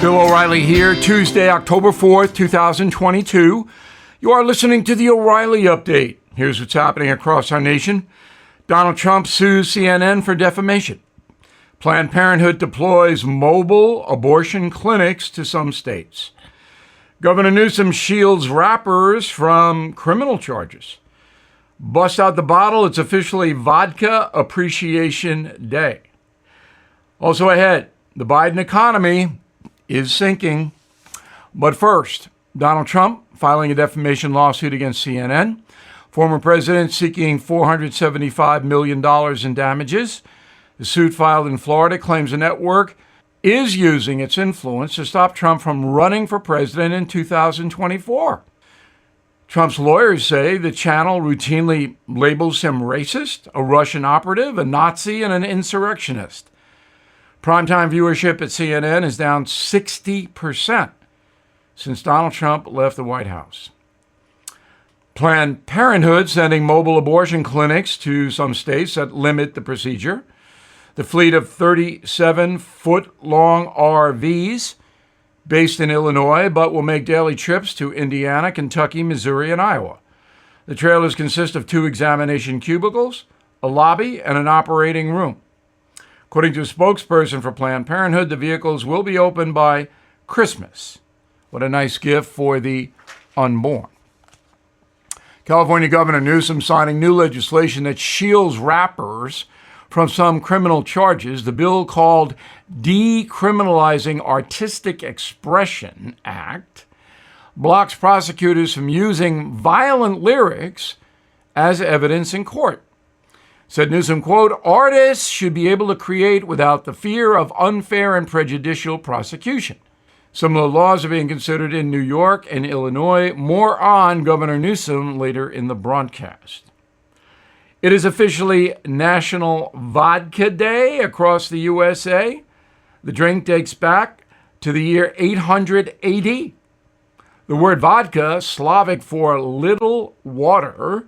Bill O'Reilly here, Tuesday, October 4th, 2022. You are listening to the O'Reilly Update. Here's what's happening across our nation. Donald Trump sues CNN for defamation. Planned Parenthood deploys mobile abortion clinics to some states. Governor Newsom shields rappers from criminal charges. Bust out the bottle, it's officially Vodka Appreciation Day. Also ahead, the Biden economy is sinking. But first, Donald Trump filing a defamation lawsuit against CNN. Former president seeking $475 million in damages. The suit filed in Florida claims the network is using its influence to stop Trump from running for president in 2024. Trump's lawyers say the channel routinely labels him racist, a Russian operative, a Nazi, and an insurrectionist. Primetime viewership at CNN is down 60% since Donald Trump left the White House. Planned Parenthood sending mobile abortion clinics to some states that limit the procedure. The fleet of 37-foot-long RVs based in Illinois, but will make daily trips to Indiana, Kentucky, Missouri, and Iowa. The trailers consist of 2 examination cubicles, a lobby, and an operating room. According to a spokesperson for Planned Parenthood, the vehicles will be open by Christmas. What a nice gift for the unborn. California Governor Newsom signing new legislation that shields rappers from some criminal charges. The bill, called Decriminalizing Artistic Expression Act, blocks prosecutors from using violent lyrics as evidence in court. Said Newsom, quote, "Artists should be able to create without the fear of unfair and prejudicial prosecution." Similar laws are being considered in New York and Illinois. More on Governor Newsom later in the broadcast. It is officially National Vodka Day across the USA. The drink dates back to the year 800 AD. The word vodka, Slavic for little water,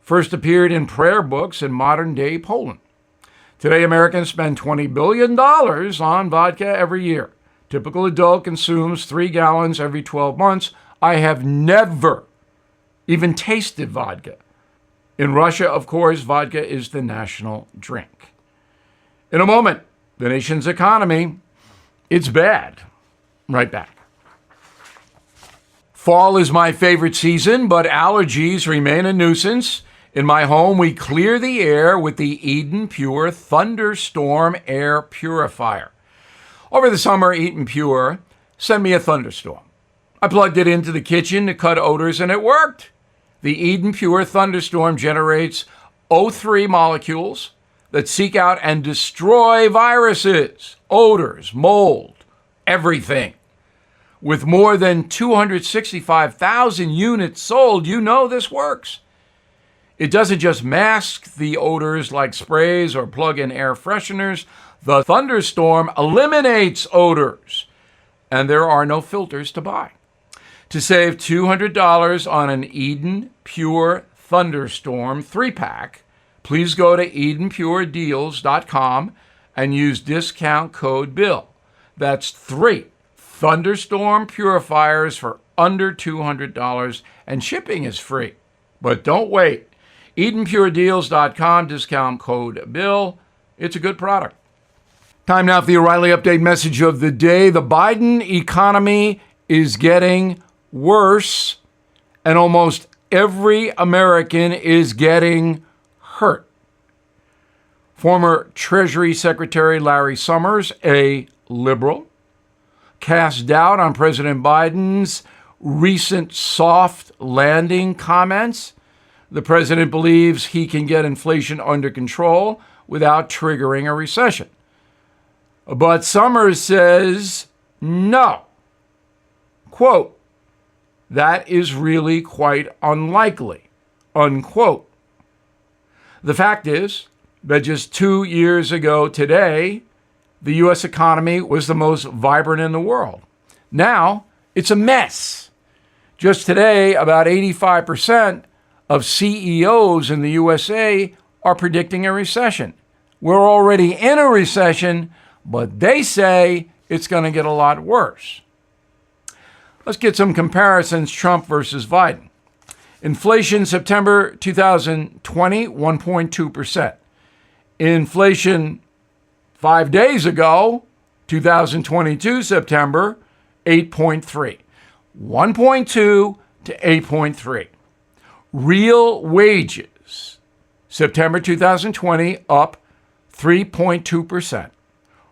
first appeared in prayer books in modern-day Poland. Today, Americans spend $20 billion on vodka every year. Typical adult consumes 3 gallons every 12 months. I have never even tasted vodka. In Russia, of course, vodka is the national drink. In a moment, the nation's economy, it's bad. Right back. Fall is my favorite season, but allergies remain a nuisance. In my home, we clear the air with the Eden Pure Thunderstorm Air Purifier. Over the summer, Eden Pure sent me a thunderstorm. I plugged it into the kitchen to cut odors, and it worked. The Eden Pure Thunderstorm generates O3 molecules that seek out and destroy viruses, odors, mold, everything. With more than 265,000 units sold, you know this works. It doesn't just mask the odors like sprays or plug-in air fresheners. The Thunderstorm eliminates odors, and there are no filters to buy. To save $200 on an Eden Pure Thunderstorm 3-pack, please go to EdenPureDeals.com and use discount code BILL. That's 3 Thunderstorm purifiers for under $200, and shipping is free. But don't wait. EdenPureDeals.com, discount code BILL. It's a good product. Time now for the O'Reilly Update message of the day. The Biden economy is getting worse, and almost every American is getting hurt. Former Treasury Secretary Larry Summers, a liberal, cast doubt on President Biden's recent soft landing comments. The president believes he can get inflation under control without triggering a recession. But Summers says no. Quote, "That is really quite unlikely," unquote. The fact is that just 2 years ago today, the U.S. economy was the most vibrant in the world. Now, it's a mess. Just today, about 85% of CEOs in the USA are predicting a recession. We're already in a recession, but they say it's going to get a lot worse. Let's get some comparisons, Trump versus Biden. Inflation September 2020, 1.2%. Inflation 5 days ago, 2022 September, 8.3. 1.2 to 8.3. Real wages, September 2020, up 3.2%.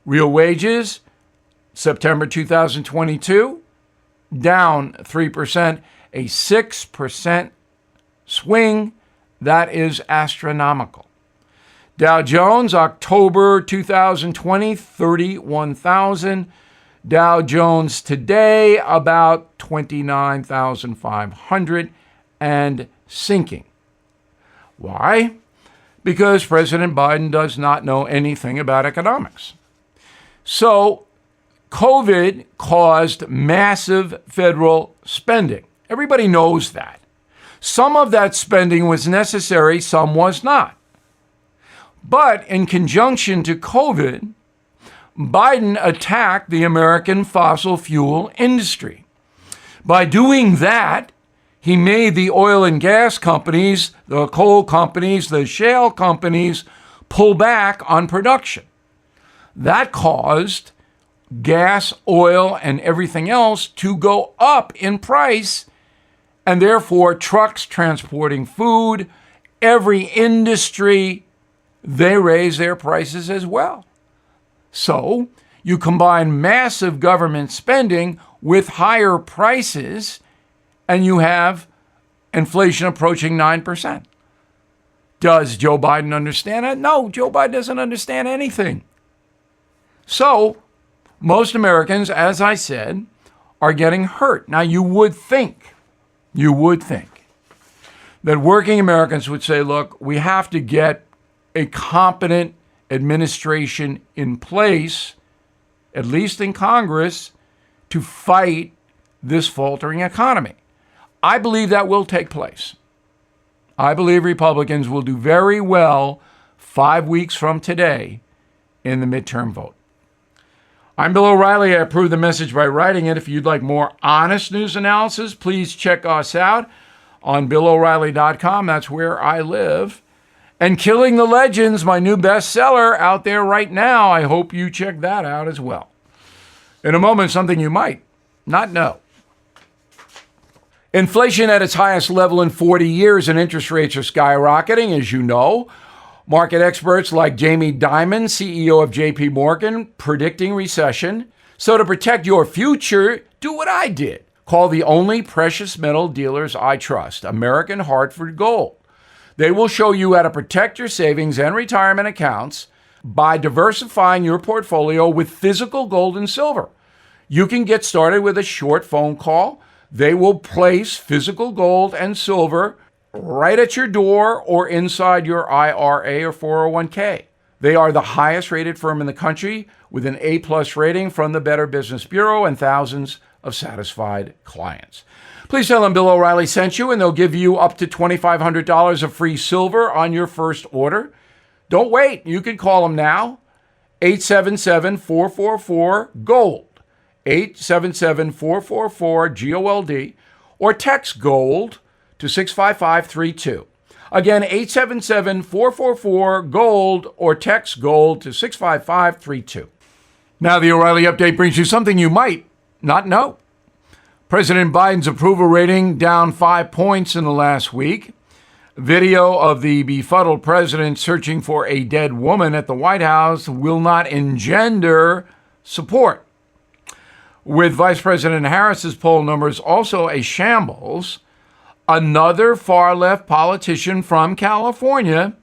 Real wages, September 2022, down 3%, a 6% swing. That is astronomical. Dow Jones, October 2020, 31,000. Dow Jones today, about 29,500 and sinking. Why? Because President Biden does not know anything about economics. So, COVID caused massive federal spending. Everybody knows that. Some of that spending was necessary, some was not. But in conjunction to COVID, Biden attacked the American fossil fuel industry. By doing that, he made the oil and gas companies, the coal companies, the shale companies pull back on production. That caused gas, oil, and everything else to go up in price, and therefore trucks transporting food, every industry, they raise their prices as well. So you combine massive government spending with higher prices, and you have inflation approaching 9%. Does Joe Biden understand it? No, Joe Biden doesn't understand anything. So most Americans, as I said, are getting hurt. Now, you would think that working Americans would say, look, we have to get a competent administration in place, at least in Congress, to fight this faltering economy. I believe that will take place. I believe Republicans will do very well 5 weeks from today in the midterm vote. I'm Bill O'Reilly. I approve the message by writing it. If you'd like more honest news analysis, please check us out on BillO'Reilly.com. That's where I live. And Killing the Legends, my new bestseller, out there right now. I hope you check that out as well. In a moment, something you might not know. Inflation at its highest level in 40 years, and interest rates are skyrocketing, as you know. Market experts like Jamie Dimon, CEO of JP Morgan, predicting recession. So to protect your future, do what I did. Call the only precious metal dealers I trust, American Hartford Gold. They will show you how to protect your savings and retirement accounts by diversifying your portfolio with physical gold and silver. You can get started with a short phone call. They will place physical gold and silver right at your door or inside your IRA or 401k. They are the highest rated firm in the country with an A+ rating from the Better Business Bureau and thousands of satisfied clients. Please tell them Bill O'Reilly sent you, and they'll give you up to $2,500 of free silver on your first order. Don't wait. You can call them now, 877-444-GOLD, 877-444-GOLD, or text GOLD to 65532. Again, 877-444-GOLD, or text GOLD to 65532. Now the O'Reilly Update brings you something you might not know. President Biden's approval rating down 5 points in the last week. Video of the befuddled president searching for a dead woman at the White House will not engender support. With Vice President Harris's poll numbers also a shambles, another far-left politician from California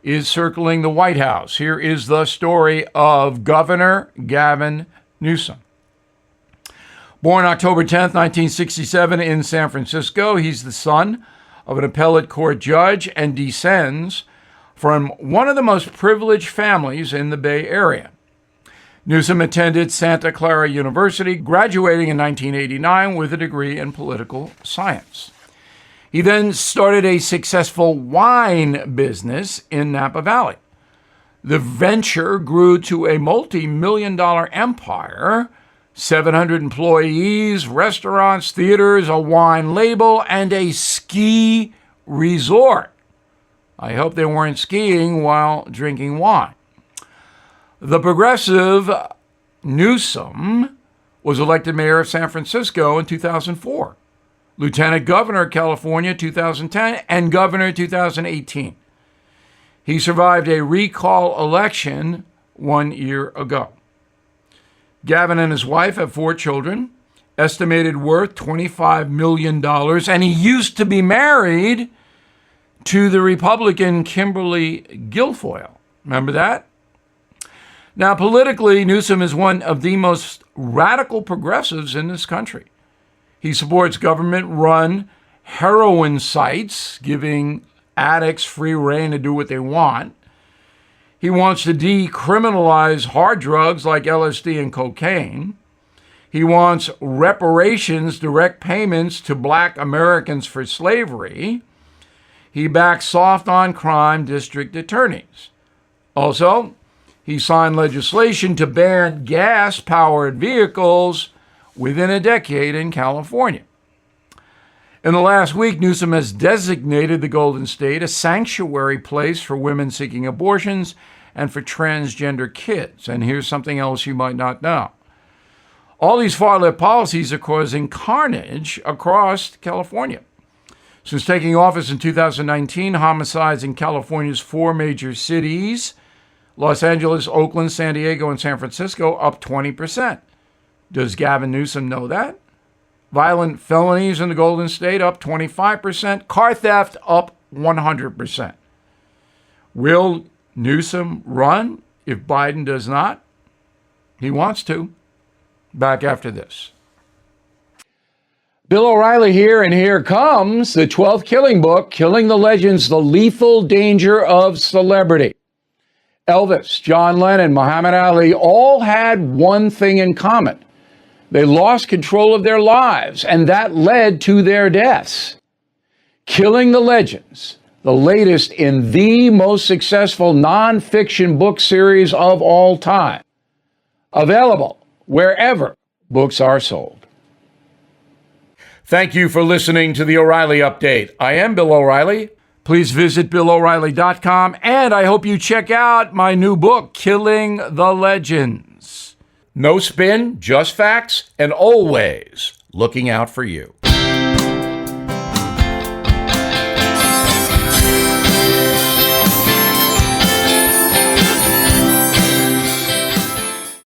is circling the White House. Here is the story of Governor Gavin Newsom. Born October 10th, 1967 in San Francisco, he's the son of an appellate court judge and descends from one of the most privileged families in the Bay Area. Newsom attended Santa Clara University, graduating in 1989 with a degree in political science. He then started a successful wine business in Napa Valley. The venture grew to a multi-million-dollar empire 700 employees, restaurants, theaters, a wine label, and a ski resort. I hope they weren't skiing while drinking wine. The progressive Newsom was elected mayor of San Francisco in 2004, lieutenant governor of California 2010, and governor 2018. He survived a recall election 1 year ago. Gavin and his wife have 4 children, estimated worth $25 million, and he used to be married to the Republican Kimberly Guilfoyle. Remember that? Now, politically, Newsom is one of the most radical progressives in this country. He supports government-run heroin sites, giving addicts free rein to do what they want. He wants to decriminalize hard drugs like LSD and cocaine. He wants reparations, direct payments to Black Americans for slavery. He backs soft on crime district attorneys. Also, he signed legislation to ban gas-powered vehicles within a decade in California. In the last week, Newsom has designated the Golden State a sanctuary place for women seeking abortions and for transgender kids. And here's something else you might not know. All these far-left policies are causing carnage across California. Since taking office in 2019, homicides in California's 4 major cities, Los Angeles, Oakland, San Diego, and San Francisco, up 20%. Does Gavin Newsom know that? Violent felonies in the Golden State up 25%. Car theft up 100%. Will Newsom run if Biden does not? He wants to. Back after this. Bill O'Reilly here, and here comes the 12th killing book, Killing the Legends, The Lethal Danger of Celebrity. Elvis, John Lennon, Muhammad Ali all had one thing in common. They lost control of their lives, and that led to their deaths. Killing the Legends, the latest in the most successful nonfiction book series of all time. Available wherever books are sold. Thank you for listening to the O'Reilly Update. I am Bill O'Reilly. Please visit BillO'Reilly.com, and I hope you check out my new book, Killing the Legends. No spin, just facts, and always looking out for you.